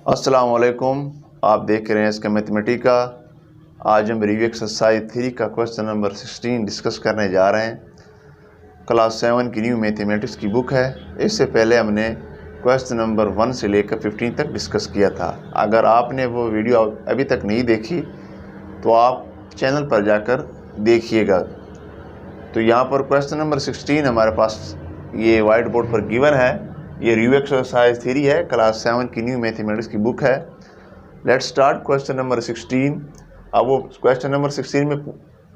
अस्सलाम वालेकुम। आप देख रहे हैं इसका मैथमेटिका। आज हम रिव्यू एक्सरसाइज 3 का क्वेश्चन नंबर 16 डिस्कस करने जा रहे हैं। क्लास 7 की न्यू मैथमेटिक्स की बुक है। इससे पहले हमने क्वेश्चन नंबर 1 से लेकर 15 तक डिस्कस किया था। अगर आपने वो वीडियो अभी तक नहीं देखी तो आप चैनल पर जाकर देखिएगा। तो यहाँ पर क्वेश्चन नंबर 16 हमारे पास ये वाइट बोर्ड पर गिवन है। ये रिव्यू एक्सरसाइज 3 है, क्लास 7 की न्यू मैथमेटिक्स की बुक है। Let's start question number 16। अब वो क्वेश्चन नंबर 16 में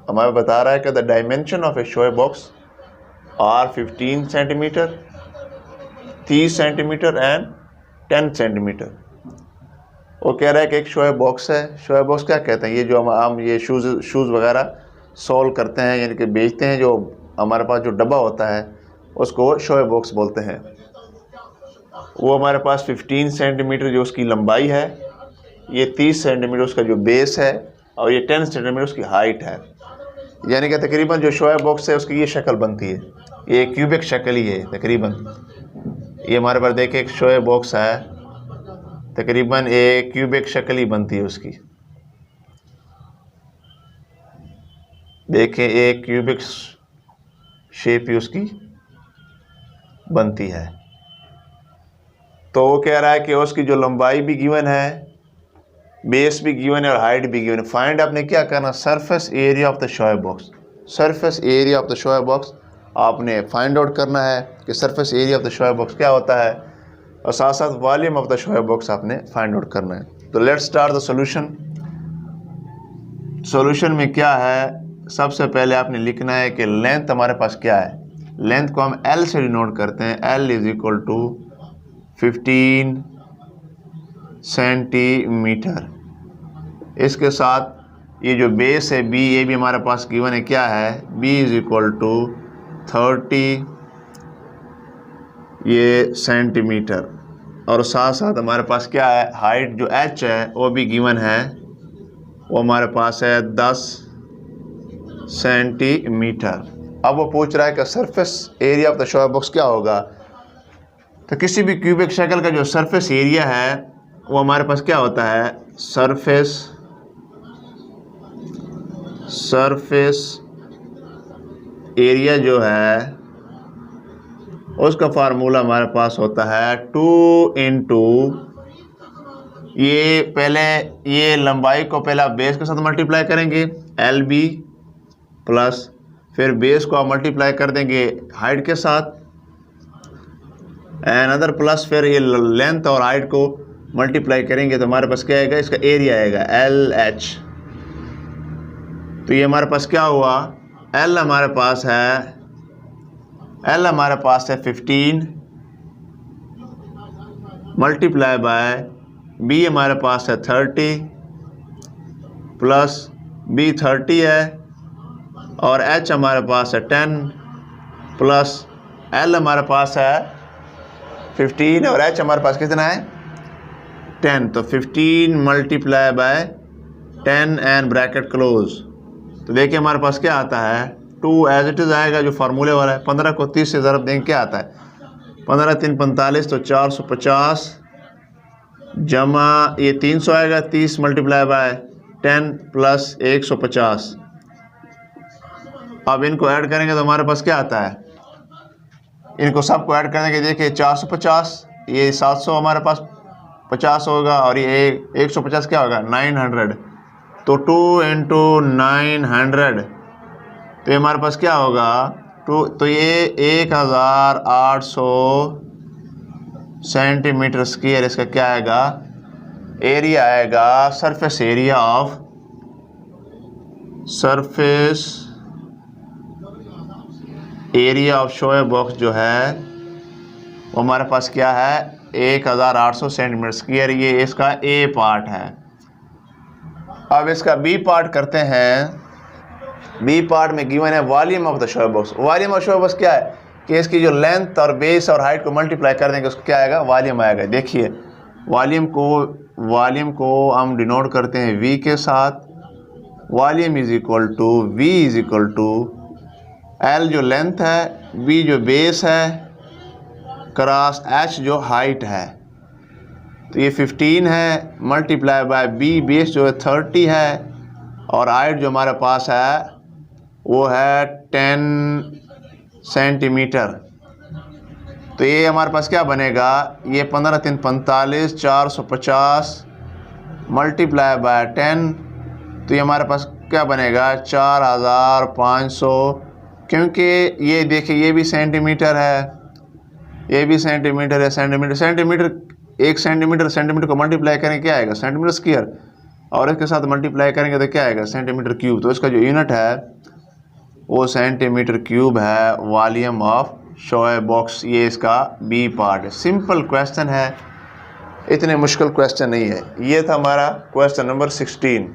हमें बता रहा है कि the dimension of a shoe box are 15 centimeter, 30 centimeter and 10 centimeter. वो कह रहा है कि एक शॉय बॉक्स है। शॉय बॉक्स क्या कहते हैं? ये जो हम ये शूज़ वगैरह सॉल्व करते हैं, यानी कि बेचते हैं, जो हमारे पास जो डब्बा होता है उसको शॉय बॉक्स बोलते हैं। वो हमारे पास 15 सेंटीमीटर जो उसकी लंबाई है, ये 30 सेंटीमीटर उसका जो बेस है, और ये 10 सेंटीमीटर उसकी हाइट है। यानी कि तकरीबन जो शॉय बॉक्स है उसकी ये शक्ल बनती है। ये क्यूबिक शक्ल ही है तकरीबन। ये हमारे पास देखिए एक शॉय बॉक्स है, तकरीबन एक क्यूबिक शक्ल ही बनती है उसकी। देखें एक क्यूबिक शेप ही उसकी बनती है। तो वो कह रहा है कि उसकी जो लंबाई भी गिवन है, बेस भी गिवन है और हाइट भी गिवन है। फाइंड आपने क्या करना, surface area of the shoe box. Surface area of the shoe box आपने फाइंड आउट करना है कि surface area of the shoe box क्या होता है, और साथ साथ volume of the shoe box आपने फाइंड आउट करना है। तो let's start the solution. Solution में क्या है, सबसे पहले आपने लिखना है कि लेंथ हमारे पास क्या है। लेंथ को हम L से डिनोट करते हैं। L is equal to 15 centimetre. इसके साथ ये जो बेस है B, ये भी हमारे पास गिवन है, क्या है, B इज इक्वल टू 30 ये सेंटीमीटर। और साथ साथ हमारे पास क्या है, हाइट जो H है वो भी गिवन है, वो हमारे पास है 10 सेंटीमीटर। अब वो पूछ रहा है कि surface area of the shoe box क्या होगा। तो किसी भी क्यूबिक शक्ल का जो सरफेस एरिया है वो हमारे पास क्या होता है, सरफेस एरिया जो है उसका फार्मूला हमारे पास होता है 2 इंटू ये पहले ये लंबाई को पहले आप बेस के साथ मल्टीप्लाई करेंगे LB, प्लस फिर बेस को आप मल्टीप्लाई कर देंगे हाइट के साथ एंड अदर, प्लस फिर ये लेंथ और हाइट को मल्टीप्लाई करेंगे तो हमारे पास क्या आएगा, इसका एरिया आएगा LH। तो ये हमारे पास क्या हुआ, L हमारे पास है 15 मल्टीप्लाई बाय B हमारे पास है 30, प्लस B 30 है और H हमारे पास है 10, प्लस L हमारे पास है 15 और H हमारे पास कितना है 10। तो 15 multiply by 10 and bracket close. तो देखिए हमारे पास क्या आता है, 2 एज इट इज आएगा जो फार्मूले वाला है। 15 को 30 से ज़रब देंगे क्या आता है, 15 3 45, तो 450 जमा ये 300 आएगा, 30 मल्टीप्लाई बाय 10 प्लस 150। अब इनको ऐड करेंगे तो हमारे पास क्या आता है, इनको सबको ऐड करने के देखिए 450, ये 700 हमारे पास 50 होगा, और ये 150 क्या होगा 900। तो 2 इंटू 900, तो ये हमारे पास क्या होगा 2, तो ये 1800 सेंटीमीटर स्क्वायर इसका क्या आएगा, एरिया आएगा। Surface area of shoe box जो है वो हमारे पास क्या है 1800 सेंटीमीटर स्क्वायर। ये इसका A पार्ट है। अब इसका B पार्ट करते हैं। B पार्ट में गिवन है volume of the shoe box. Volume of shoe box क्या है कि इसकी जो लेंथ और बेस और हाइट को मल्टीप्लाई कर देंगे उसको क्या आएगा, वॉल्यूम आएगा। देखिए वॉल्यूम को हम डिनोट करते हैं V के साथ। Volume is equal to V is equal to L जो लेंथ है, B जो बेस है, क्रॉस H जो हाइट है। तो ये 15 है, मल्टीप्लाई बाय बी, बेस जो है 30 है, और हाइट जो हमारे पास है वो है 10 सेंटीमीटर। तो ये हमारे पास क्या बनेगा, ये 15 3 45, 450 मल्टीप्लाई बाय 10, तो ये हमारे पास क्या बनेगा 4500, क्योंकि ये देखिए ये भी सेंटीमीटर है, ये भी सेंटीमीटर है, सेंटीमीटर 1 सेंटीमीटर को मल्टीप्लाई करेंगे क्या आएगा सेंटीमीटर स्क्वायर, और इसके साथ मल्टीप्लाई करेंगे तो क्या आएगा सेंटीमीटर क्यूब। तो इसका जो यूनिट है वो सेंटीमीटर क्यूब है। वॉल्यूम ऑफ शॉय बॉक्स, ये इसका बी पार्ट है। सिंपल क्वेश्चन है, इतने मुश्किल क्वेश्चन नहीं है। ये था हमारा क्वेश्चन नंबर 16।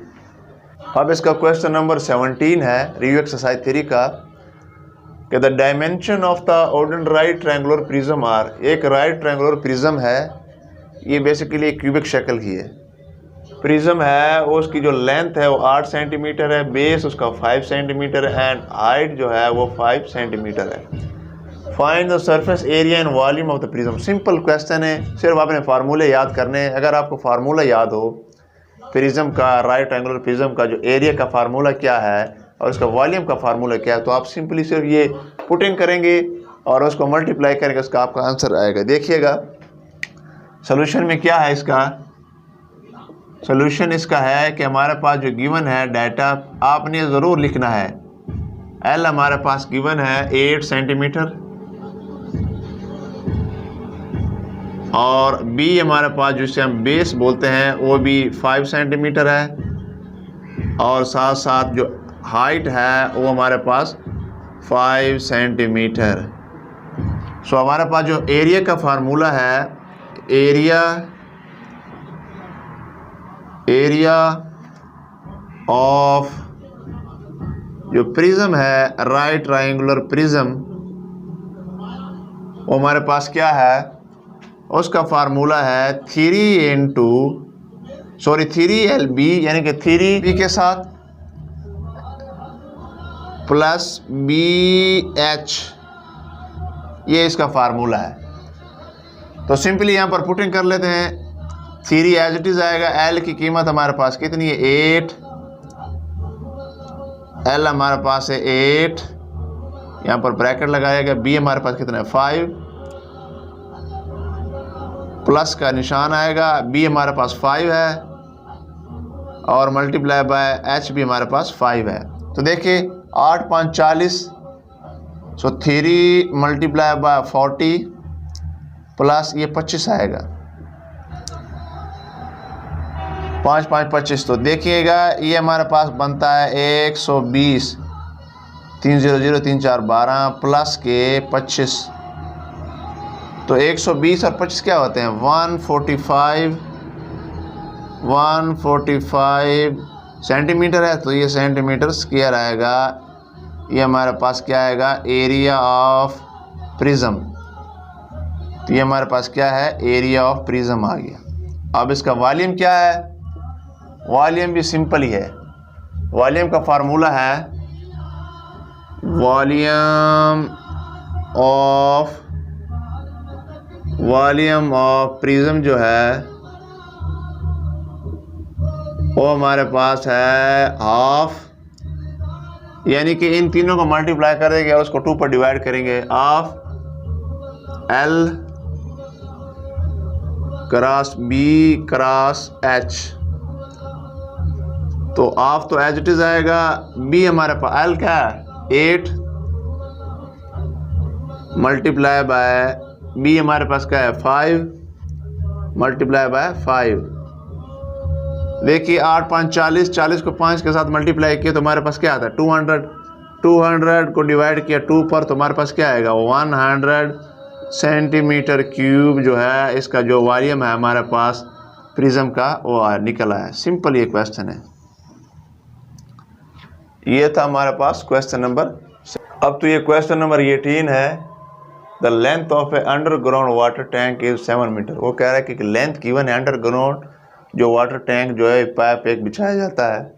अब इसका क्वेश्चन नंबर 17 है रिव्यू एक्सरसाइज 3 का, कि the dimension of the ordinary right triangular prism are. एक राइट ट्रायंगुलर प्रिज्म है, ये बेसिकली एक क्यूबिक शक्ल की है। प्रिज्म है उसकी जो लेंथ है वो 8 सेंटीमीटर है, बेस उसका 5 सेंटीमीटर है, एंड हाइट जो है वो 5 सेंटीमीटर है। Find the surface area and volume of the prism. Simple question है, सिर्फ आपने फार्मूले याद करने हैं। अगर आपको फार्मूला याद हो प्रिज्म का, राइट ट्रायंगुलर प्रिज्म का जो एरिया का फार्मूला क्या है और उसका वॉल्यूम का फार्मूला क्या है, तो आप सिंपली सिर्फ ये पुटिंग करेंगे और उसको मल्टीप्लाई करेंगे, उसका आपका आंसर आएगा। देखिएगा सोल्यूशन में क्या है इसका। सोल्यूशन इसका है कि हमारे पास जो गिवन है डाटा, आपने ज़रूर लिखना है। एल हमारे पास गिवन है 8 सेंटीमीटर, और बी हमारे पास जिसे हम बेस बोलते हैं वो भी 5 सेंटीमीटर है, और साथ साथ जो हाइट है वो हमारे पास 5 सेंटीमीटर। सो हमारे पास जो एरिया का फार्मूला है, एरिया ऑफ जो प्रिज्म है राइट ट्रायंगुलर प्रिज्म, वो हमारे पास क्या है, उसका फार्मूला है 3LB, यानी कि 3B के साथ प्लस BH, ये इसका फार्मूला है। तो सिंपली यहाँ पर पुटिंग कर लेते हैं। 3 एज इट इज आएगा। L की कीमत हमारे पास कितनी है 8, L हमारे पास है 8, यहाँ पर ब्रैकेट लगाएगा। B हमारे पास कितना है 5, प्लस का निशान आएगा। B हमारे पास 5 है, और मल्टीप्लाई बाय H भी हमारे पास 5 है। तो देखिए 8 5 40, सो 3 मल्टीप्लाई बाय 40 प्लस ये 25 आएगा, 5 5 25। तो देखिएगा ये हमारे पास बनता है 120, 3 0 0 3 4 12 प्लस के 25। तो 120 और 25 क्या होते हैं 145 सेंटीमीटर है, तो ये सेंटीमीटर स्क्वायर आएगा। ये हमारे पास क्या आएगा एरिया ऑफ प्रिज्म। तो ये हमारे पास क्या है एरिया ऑफ प्रिज्म आ गया। अब इसका वॉल्यूम क्या है, वॉल्यूम भी सिंपल ही है। वॉल्यूम का फार्मूला है वॉल्यूम ऑफ प्रिज्म जो है वो हमारे पास है हाफ, यानी कि इन तीनों को मल्टीप्लाई करेंगे और उसको 2 पर डिवाइड करेंगे। Half L cross B cross H। तो हाफ तो एज इट इज आएगा। B हमारे पास L क्या है 8 मल्टीप्लाई बाय B हमारे पास क्या है 5 मल्टीप्लाई बाय 5। देखिए 8 5 40, 40 को 5 के साथ मल्टीप्लाई किया तो हमारे पास क्या आता है 200 को डिवाइड किया 2 पर, तो हमारे पास क्या आएगा 100 सेंटीमीटर क्यूब जो है इसका जो वॉल्यूम है हमारे पास प्रिज्म का वो निकला है। सिंपल ये क्वेश्चन है। ये था हमारे पास क्वेश्चन नंबर। अब तो ये क्वेश्चन नंबर 18 है। The length of a underground water tank is 7 metre. वो कह रहा है कि लेंथ गिवन है अंडरग्राउंड जो वाटर टैंक जो है पाइप एक बिछाया जाता है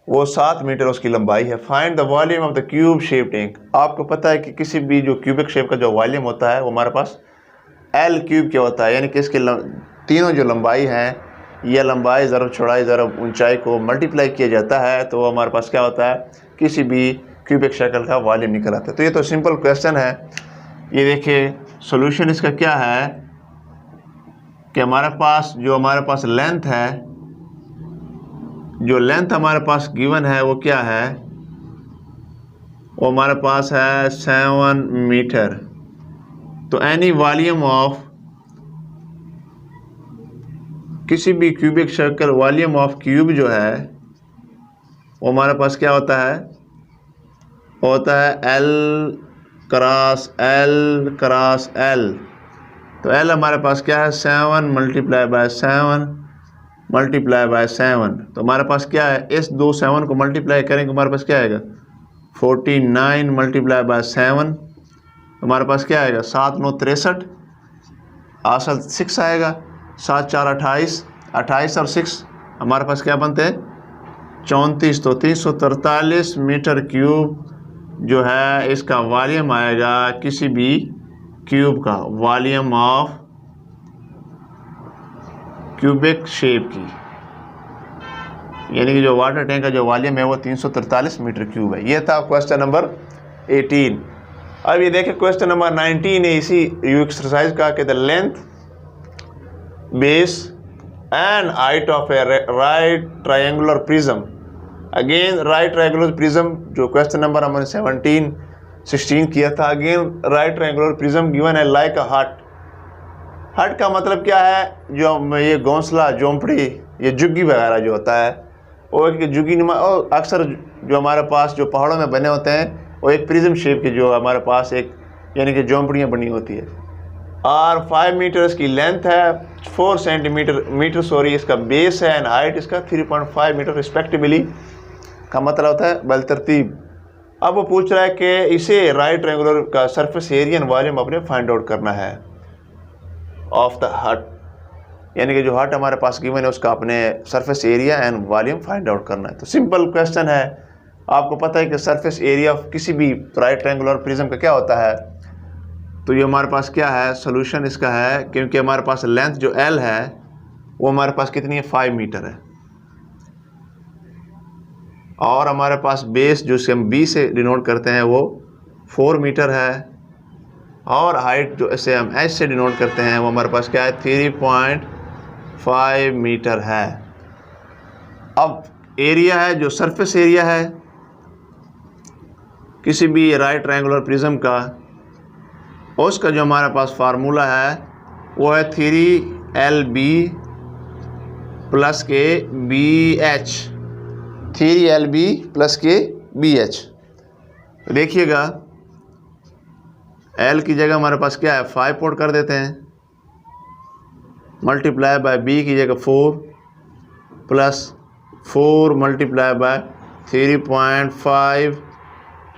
वो 7 मीटर उसकी लंबाई है। Find the volume of the cube shape tank. आपको पता है कि किसी भी जो क्यूबिक शेप का जो वॉल्यूम होता है वो हमारे पास L क्यूब क्या होता है, यानी कि इसकी तीनों जो लंबाई हैं, यह लंबाई ज़रब चौड़ाई ज़रब ऊंचाई को मल्टीप्लाई किया जाता है तो हमारे पास क्या होता है, किसी भी क्यूबिक शक्ल का वॉल्यूम निकल आता है। तो ये तो सिंपल क्वेश्चन है। ये देखिए सॉल्यूशन इसका क्या है कि हमारे पास लेंथ है, जो लेंथ हमारे पास गिवन है वो क्या है, वो हमारे पास है 7 मीटर। तो एनी वॉल्यूम ऑफ किसी भी cubic circle, volume of cube जो है वो हमारे पास क्या होता है, L क्रॉस L। तो L हमारे पास क्या है, 7 मल्टीप्लाई बाय 7। तो हमारे पास क्या है, इस 2 7 को मल्टीप्लाई करेंगे हमारे पास क्या आएगा, 49 मल्टीप्लाई बाय 7। हमारे पास क्या आएगा, 7 9 63, आसल 6 आएगा, 7 4 28 और 6 हमारे पास क्या बनते हैं, 34। तो 343 मीटर क्यूब जो है इसका वॉल्यूम आएगा किसी भी क्यूब का, वॉल्यूम ऑफ क्यूबिक शेप की, यानी कि जो वाटर टैंक का जो वॉल्यूम है वो 343 मीटर क्यूब है। ये था क्वेश्चन नंबर 18। अब ये देखिए क्वेश्चन नंबर 19 है इसी एक्सरसाइज का, कि the length, base and height of A right triangular prism. Again right triangular prism, जो क्वेश्चन नंबर हमने 16 किया था। Again right triangular prism given है लाइक अ हट। हट का मतलब क्या है, जो ये घोंसला, झोंपड़ी, ये झुग्गी वगैरह जो होता है वो एक झुग्गी नुमा, और अक्सर जो हमारे पास जो पहाड़ों में बने होते हैं वो एक प्रिज्म शेप के जो हमारे पास एक यानी कि झोंपड़ियाँ बनी होती है। और 5 मीटर इसकी लेंथ है, 4 सेंटीमीटर इसका बेस है, एंड हाइट इसका 3.5 मीटर रिस्पेक्टिवली का मतलब होता है बलतरतीब। अब वो पूछ रहा है कि इसे राइट ट्रायंगुलर का सरफेस एरिया एंड वॉल्यूम अपने फाइंड आउट करना है ऑफ द हट, यानी कि जो हट हमारे पास गिवन है उसका अपने surface area and volume find out करना है। तो सिंपल क्वेश्चन है, आपको पता है कि सरफेस एरिया ऑफ किसी भी राइट ट्रायंगुलर प्रिज्म का क्या होता है। तो ये हमारे पास क्या है, सोल्यूशन इसका है, क्योंकि हमारे पास लेंथ जो L है वो हमारे पास कितनी है, 5 मीटर है, और हमारे पास बेस जो इसे हम B से डिनोट करते हैं वो 4 मीटर है, और हाइट जो इसे हम H से डिनोट करते हैं वो हमारे पास क्या है, 3.5 मीटर है। अब एरिया है, जो सरफेस एरिया है किसी भी राइट ट्रायंगुलर प्रिज्म का, उसका जो हमारे पास फार्मूला है वो है 3LB प्लस के BH, 3LB प्लस के BH। देखिएगा L की जगह हमारे पास क्या है, 5 पुट कर देते हैं, मल्टीप्लाई बाय B की जगह 4 प्लस 4 मल्टीप्लाई बाय 3.5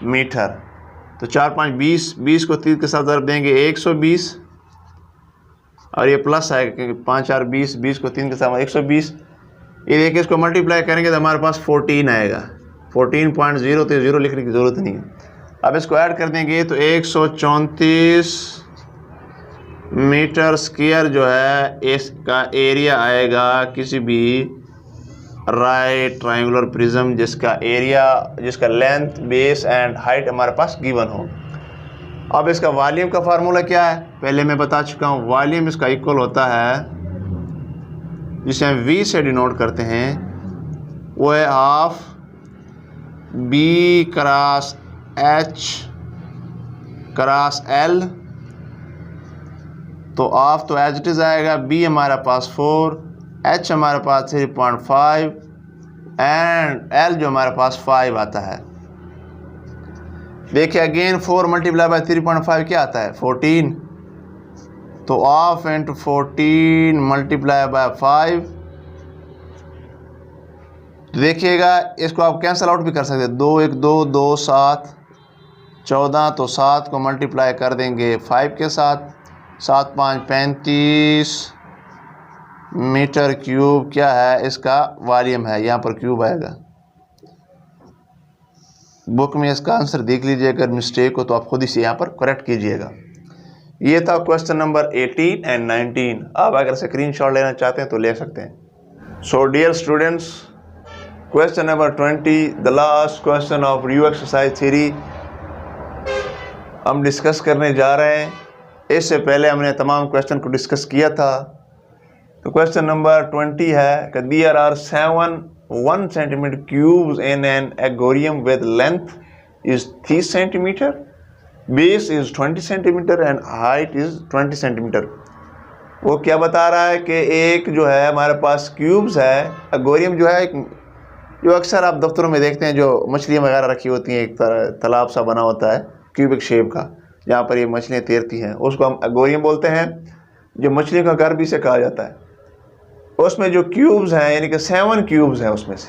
मीटर। तो 4 5 20 को 3 के साथ ज़रब देंगे 120, और ये प्लस आएगा क्योंकि 5 4 20 को 3 के साथ 120। ये देखिए इसको मल्टीप्लाई करेंगे तो हमारे पास 14 आएगा, 14.0, तो 0 लिखने की ज़रूरत नहीं है। अब इसको ऐड कर देंगे तो 134 मीटर स्क्वायर जो है इसका एरिया आएगा किसी भी राइट ट्रायंगुलर प्रिज्म जिसका एरिया, जिसका लेंथ, बेस एंड हाइट हमारे पास गिवन हो। अब इसका वॉल्यूम का फार्मूला क्या है, पहले मैं बता चुका हूँ। वॉल्यूम इसका इक्वल होता है, जिसे हम V से डिनोट करते हैं, वो है half B cross H cross L। तो हाफ तो एज इट इज़ आएगा, B हमारे पास 4, H हमारे पास 3.5 एंड L जो हमारे पास 5 आता है। देखिए अगेन 4 मल्टीप्लाई बाय 3.5 क्या आता है, 14। तो हाफ इंटू 14 मल्टीप्लाई बाय 5। देखिएगा इसको आप कैंसल आउट भी कर सकते हैं, 2 1 2 2 7 14, तो 7 को मल्टीप्लाई कर देंगे 5 के साथ, 7 5 35 मीटर क्यूब क्या है इसका वॉल्यूम है, यहाँ पर क्यूब आएगा। बुक में इसका आंसर देख लीजिए, अगर मिस्टेक हो तो आप खुद इसे यहाँ पर करेक्ट कीजिएगा। ये था क्वेश्चन नंबर 18 एंड 19। आप अगर स्क्रीनशॉट लेना चाहते हैं तो ले सकते हैं। So dear students, question number 20, the last question of review exercise three हम डिस्कस करने जा रहे हैं। इससे पहले हमने तमाम क्वेश्चन को डिस्कस किया था। तो क्वेश्चन नंबर 20 है कि there are 7 1 centimetre cubes in an aquarium with length is 30 centimetre, base is 20 centimetre and height is 20 centimetre. वो क्या बता रहा है कि एक जो है हमारे पास क्यूब्स है, एक्वेरियम जो है, एक जो अक्सर आप दफ्तरों में देखते हैं जो मछलियाँ वगैरह रखी होती हैं, एक तरह तालाब सा बना होता है क्यूबिक शेप का, जहाँ पर ये मछलियाँ तैरती हैं, उसको हम एक्वेरियम बोलते हैं, जो मछलियों का घर भी से कहा जाता है। उसमें जो क्यूब्स हैं यानी कि 7 क्यूब्स हैं उसमें से,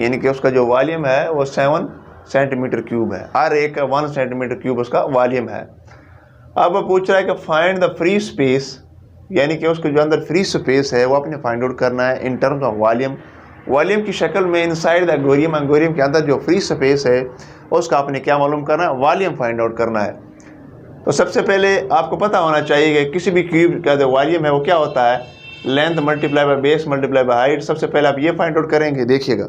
यानी कि उसका जो वॉल्यूम है वो 7 सेंटीमीटर क्यूब है। हर एक का 1 सेंटीमीटर क्यूब उसका वॉल्यूम है। अब वो पूछ रहा है कि फाइंड द फ्री स्पेस, यानी कि उसके जो अंदर फ्री स्पेस है वो आपने फाइंड आउट करना है in terms of volume. Volume की शक्ल में इनसाइड द एक्वेरियम, एक्वेरियम के अंदर जो फ्री स्पेस है उसका आपने क्या मालूम करना है, वॉल्यूम फाइंड आउट करना है। तो सबसे पहले आपको पता होना चाहिए कि किसी भी क्यूब का जो वॉल्यूम है वो क्या होता है, length multiply by base multiply by height. सबसे पहले आप ये फाइंड आउट करेंगे। देखिएगा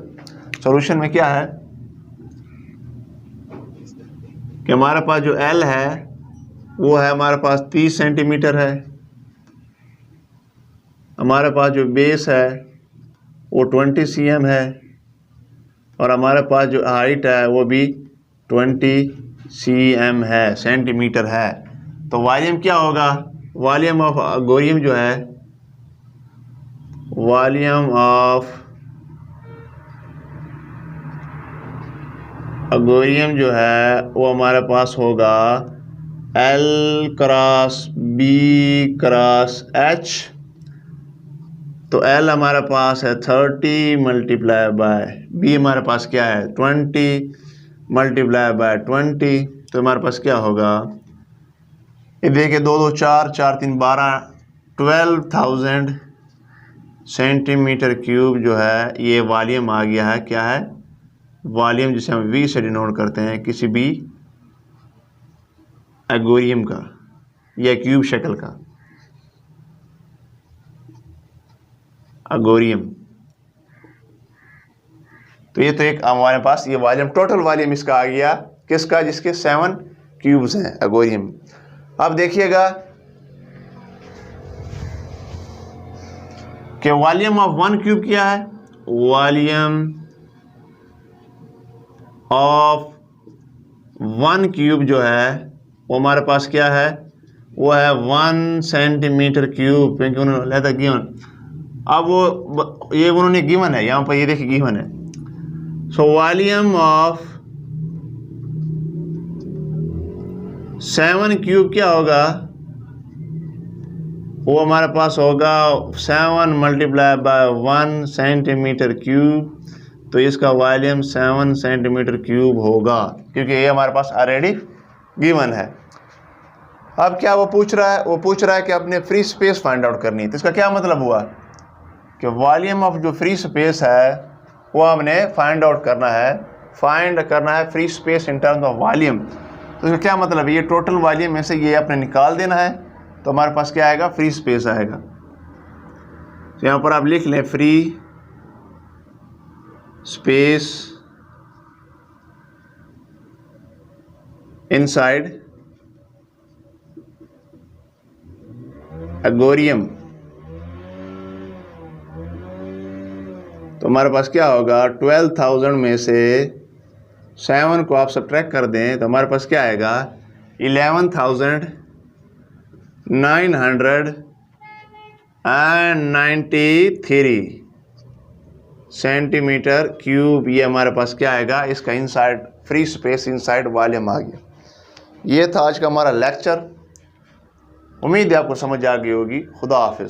सॉल्यूशन में क्या है कि हमारे पास जो L है वो है हमारे पास 30 सेंटीमीटर है, हमारे पास जो बेस है वो 20 cm है, और हमारे पास जो हाइट है वो भी 20 cm है, सेंटीमीटर है। तो वॉल्यूम क्या होगा, वॉल्यूम ऑफ एक्वेरियम जो है, वॉल्यूम ऑफ एक्वेरियम जो है वो हमारे पास होगा L cross B cross H। तो L हमारे पास है 30 मल्टीप्लाई बाय B हमारे पास क्या है 20 मल्टीप्लाई बाय 20। तो हमारे पास क्या होगा, ये देखिए 2 2 4 4 3 12 12,000 सेंटीमीटर क्यूब जो है ये वॉल्यूम आ गया है। क्या है, वॉल्यूम जिसे हम V से डिनोट करते हैं किसी भी एक्वेरियम का या क्यूब शक्ल का एक्वेरियम। तो ये तो एक हमारे पास ये वॉल्यूम, टोटल वॉल्यूम इसका आ गया, किसका, जिसके 7 क्यूब्स हैं एक्वेरियम। अब देखिएगा कि वॉल्यूम ऑफ 1 क्यूब क्या है, वॉल्यूम ऑफ 1 क्यूब जो है वो हमारे पास क्या है, वो है 1 सेंटीमीटर क्यूब, क्योंकि उन्होंने लिया था गिवन। अब वो ये उन्होंने गिवन है, यहाँ पर ये देखिए गिवन है। सो वॉल्यूम ऑफ 7 क्यूब क्या होगा, वो हमारे पास होगा 7 मल्टीप्लाई बाय 1 सेंटीमीटर क्यूब। तो इसका वॉल्यूम 7 सेंटीमीटर क्यूब होगा, क्योंकि ये हमारे पास ऑलरेडी गिवन है। अब क्या वो पूछ रहा है, वो पूछ रहा है कि अपने फ्री स्पेस फाइंड आउट करनी है। तो इसका क्या मतलब हुआ कि वॉल्यूम ऑफ जो फ्री स्पेस है वो हमने फाइंड आउट करना है, फाइंड करना है free space in terms of volume. तो इसका क्या मतलब है, ये टोटल वॉल्यूम में से ये आपने निकाल देना है, तो हमारे पास क्या आएगा, फ्री स्पेस आएगा। तो यहाँ पर आप लिख लें फ्री स्पेस इनसाइड एक्वेरियम। तो हमारे पास क्या होगा, 12,000 में से 7 को आप सब्ट्रैक्ट कर दें तो हमारे पास क्या आएगा, 11,993 सेंटीमीटर क्यूब। ये हमारे पास क्या आएगा, इसका inside free space inside volume आ गया। ये था आज का हमारा लेक्चर। उम्मीद है आपको समझ आ गई होगी। खुदा हाफिज।